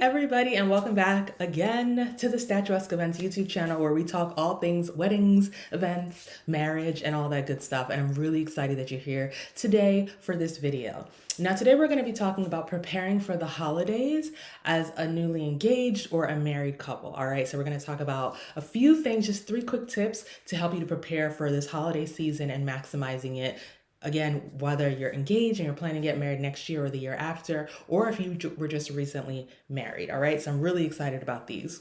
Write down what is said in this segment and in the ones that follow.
everybody, and welcome back again to the Statuesque Events YouTube channel where we talk all things weddings, events, marriage, and all that good stuff. And I'm really excited that you're here today for this video. Now, today we're going to be talking about preparing for the holidays as a newly engaged or a married couple. All right, so we're going to talk about a few things, just 3 quick tips to help you to prepare for this holiday season and maximizing it. Again, whether you're engaged and you're planning to get married next year or the year after, or if you were just recently married. All right, so I'm really excited about these.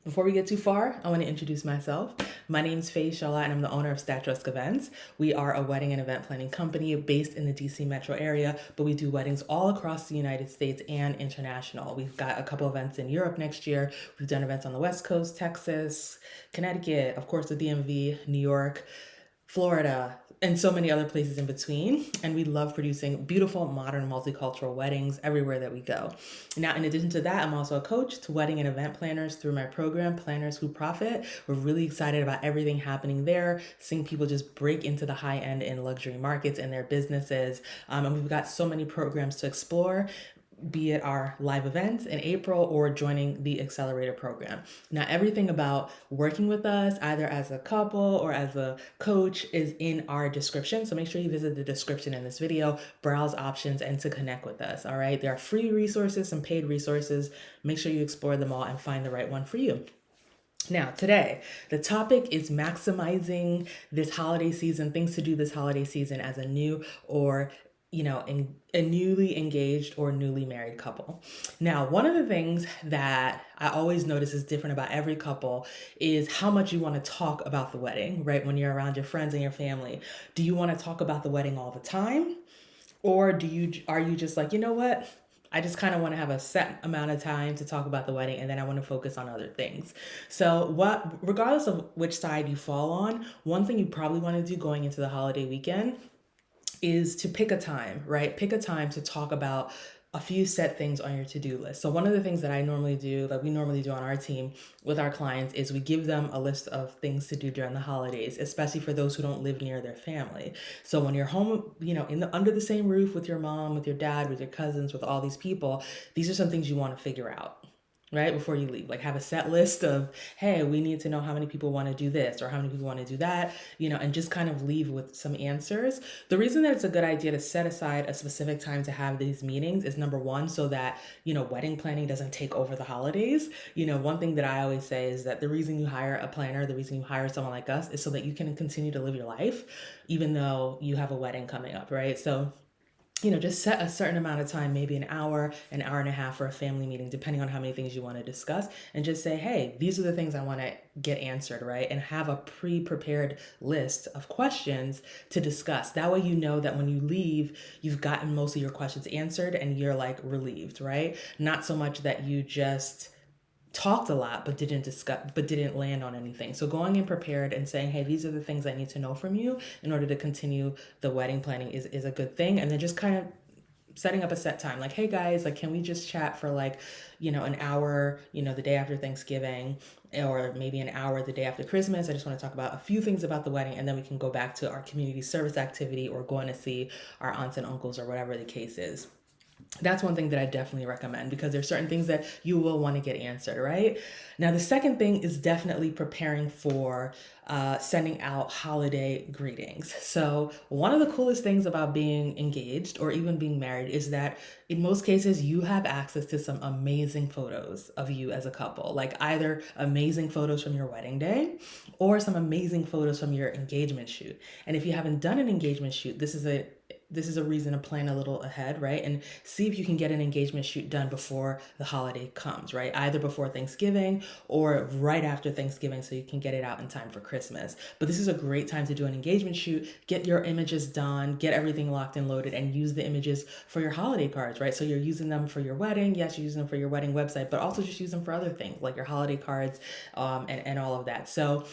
Before we get too far, I want to introduce myself. My name is Faye Shola, and I'm the owner of Statuesque Events. We are a wedding and event planning company based in the DC metro area, but we do weddings all across the United States and international. We've got a couple events in Europe next year. We've done events on the West Coast, Texas, Connecticut, of course, the DMV, New York, Florida, and so many other places in between. And we love producing beautiful, modern, multicultural weddings everywhere that we go. Now, in addition to that, I'm also a coach to wedding and event planners through my program, Planners Who Profit. We're really excited about everything happening there, seeing people just break into the high end in luxury markets and their businesses. And we've got so many programs to explore, be it our live events in April or joining the accelerator program. Now, everything about working with us, either as a couple or as a coach, is in our description. So make sure you visit the description in this video, browse options, and to connect with us. All right. There are free resources and paid resources. Make sure you explore them all and find the right one for you. Now, today, the topic is maximizing this holiday season, things to do this holiday season as a new or a newly engaged or newly married couple. Now, one of the things that I always notice is different about every couple is how much you want to talk about the wedding, right? When you're around your friends and your family, do you want to talk about the wedding all the time? Or are you just like, you know what? I just kind of want to have a set amount of time to talk about the wedding, and then I want to focus on other things. So regardless of which side you fall on, one thing you probably want to do going into the holiday weekend is to pick a time, right? Pick a time to talk about a few set things on your to-do list. So one of the things that we normally do on our team with our clients, is we give them a list of things to do during the holidays, especially for those who don't live near their family. So when you're home, under the same roof with your mom, with your dad, with your cousins, with all these people, these are some things you want to figure out, right? Before you leave, like have a set list of, hey, we need to know how many people want to do this or how many people want to do that, and just kind of leave with some answers. The reason that it's a good idea to set aside a specific time to have these meetings is, number one, so that, wedding planning doesn't take over the holidays. One thing that I always say is that the reason you hire a planner, the reason you hire someone like us, is so that you can continue to live your life, even though you have a wedding coming up, right? So just set a certain amount of time, maybe an hour and a half for a family meeting, depending on how many things you want to discuss, and just say, hey, these are the things I want to get answered, right? And have a pre-prepared list of questions to discuss. That way, that when you leave, you've gotten most of your questions answered and you're like relieved, right? Not so much that you just talked a lot but didn't land on anything. So going in prepared and saying, hey, these are the things I need to know from you in order to continue the wedding planning is a good thing. And then just kind of setting up a set time, like, hey guys, like, can we just chat for an hour, the day after Thanksgiving, or maybe an hour the day after Christmas. I just want to talk about a few things about the wedding, and then we can go back to our community service activity or going to see our aunts and uncles or whatever the case is. That's one thing that I definitely recommend, because there's certain things that you will want to get answered, right? Now, the second thing is definitely preparing for sending out holiday greetings. So one of the coolest things about being engaged or even being married is that in most cases, you have access to some amazing photos of you as a couple, like either amazing photos from your wedding day or some amazing photos from your engagement shoot. And if you haven't done an engagement shoot, this is a reason to plan a little ahead, right? And see if you can get an engagement shoot done before the holiday comes, right? Either before Thanksgiving or right after Thanksgiving, so you can get it out in time for Christmas. But this is a great time to do an engagement shoot, get your images done, get everything locked and loaded, and use the images for your holiday cards, right? So you're using them for your wedding. Yes, you're using them for your wedding website, but also just use them for other things like your holiday cards, and all of that. So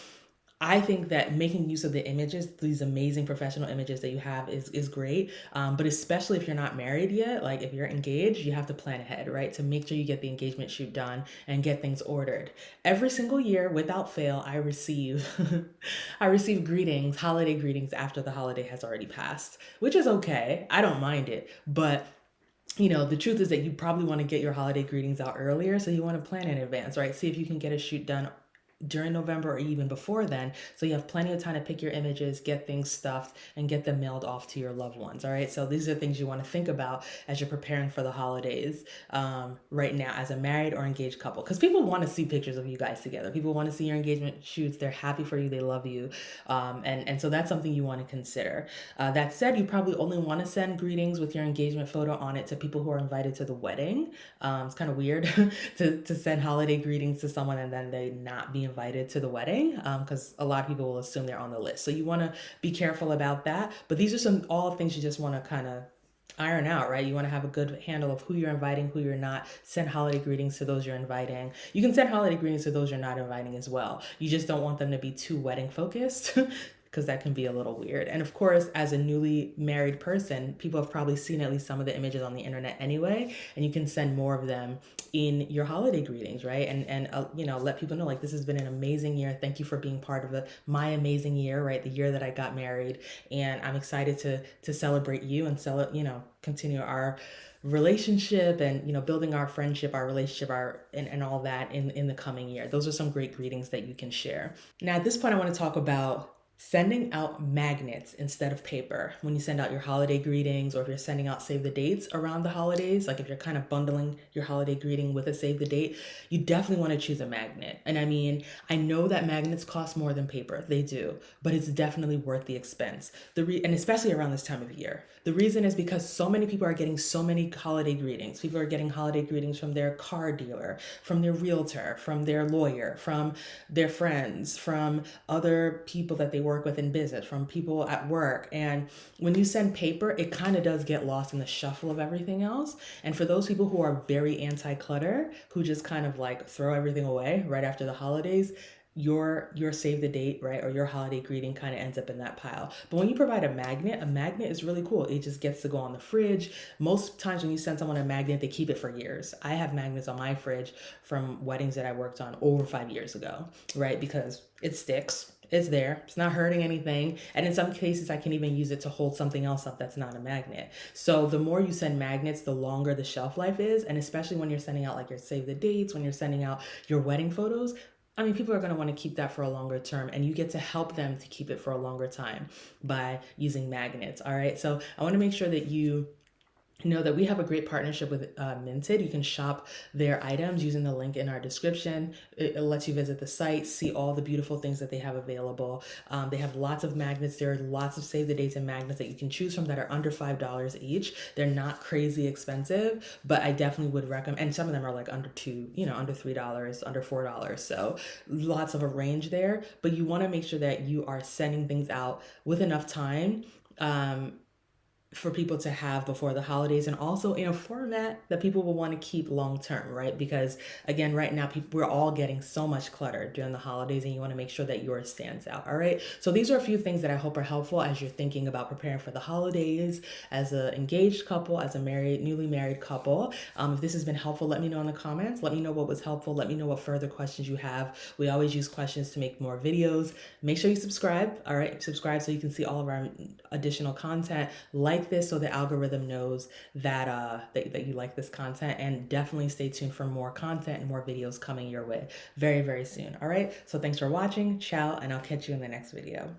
I think that making use of the images, these amazing professional images that you have, is great. But especially if you're not married yet, like if you're engaged, you have to plan ahead, right? To make sure you get the engagement shoot done and get things ordered. Every single year, without fail, I receive I receive greetings, holiday greetings, after the holiday has already passed, which is okay. I don't mind it, but the truth is that you probably want to get your holiday greetings out earlier, so you want to plan in advance, right? See if you can get a shoot done during November or even before then, so you have plenty of time to pick your images, get things stuffed, and get them mailed off to your loved ones. All right, so these are things you want to think about as you're preparing for the holidays, right now as a married or engaged couple, because people want to see pictures of you guys together. People want to see your engagement shoots. They're happy for you. They love you, and so that's something you want to consider. That said, you probably only want to send greetings with your engagement photo on it to people who are invited to the wedding. It's kind of weird to send holiday greetings to someone and then they not be invited to the wedding, because a lot of people will assume they're on the list. So you want to be careful about that. But these are some all things you just want to kind of iron out, right? You want to have a good handle of who you're inviting, who you're not. Send holiday greetings to those you're inviting. You can send holiday greetings to those you're not inviting as well. You just don't want them to be too wedding focused because that can be a little weird. And of course, as a newly married person, people have probably seen at least some of the images on the internet anyway, and you can send more of them in your holiday greetings, right? And let people know, like, this has been an amazing year. Thank you for being part of my amazing year, right? The year that I got married, and I'm excited to celebrate you and continue our relationship and building our friendship, our relationship, our and all that in the coming year. Those are some great greetings that you can share. Now at this point I want to talk about sending out magnets instead of paper when you send out your holiday greetings, or if you're sending out save the dates around the holidays. Like if you're kind of bundling your holiday greeting with a save the date, you definitely want to choose a magnet. And I mean, I know that magnets cost more than paper, they do, but it's definitely worth the expense. And especially around this time of year. The reason is because so many people are getting so many holiday greetings. People are getting holiday greetings from their car dealer, from their realtor, from their lawyer, from their friends, from other people that they work with in business, from people at work. And when you send paper, it kind of does get lost in the shuffle of everything else. And for those people who are very anti-clutter, who just kind of like throw everything away right after the holidays, your save the date, right, or your holiday greeting kind of ends up in that pile. But when you provide a magnet is really cool. It just gets to go on the fridge. Most times when you send someone a magnet, they keep it for years. I have magnets on my fridge from weddings that I worked on over 5 years ago, right? Because it sticks. It's there. It's not hurting anything. And in some cases, I can even use it to hold something else up that's not a magnet. So the more you send magnets, the longer the shelf life is. And especially when you're sending out like your save the dates, when you're sending out your wedding photos, I mean, people are going to want to keep that for a longer term, and you get to help them to keep it for a longer time by using magnets. All right. So I want to make sure that you know that we have a great partnership with Minted. You can shop their items using the link in our description. It lets you visit the site, see all the beautiful things that they have available. They have lots of magnets. There are lots of save the dates and magnets that you can choose from that are under $5 each. They're not crazy expensive, but I definitely would recommend, and some of them are like under under $3, under $4. So lots of a range there, but you want to make sure that you are sending things out with enough time, for people to have before the holidays, and also in a format that people will want to keep long term, right? Because again, right now we're all getting so much clutter during the holidays, and you want to make sure that yours stands out. All right, so these are a few things that I hope are helpful as you're thinking about preparing for the holidays as an engaged couple, as a newly married couple. If this has been helpful, let me know in the comments. Let me know what was helpful. Let me know what further questions you have. We always use questions to make more videos. Make sure you subscribe. All right, subscribe so you can see all of our additional content. Like this so the algorithm knows that you like this content, and definitely stay tuned for more content and more videos coming your way very, very soon. All right, so thanks for watching. Ciao, and I'll catch you in the next video.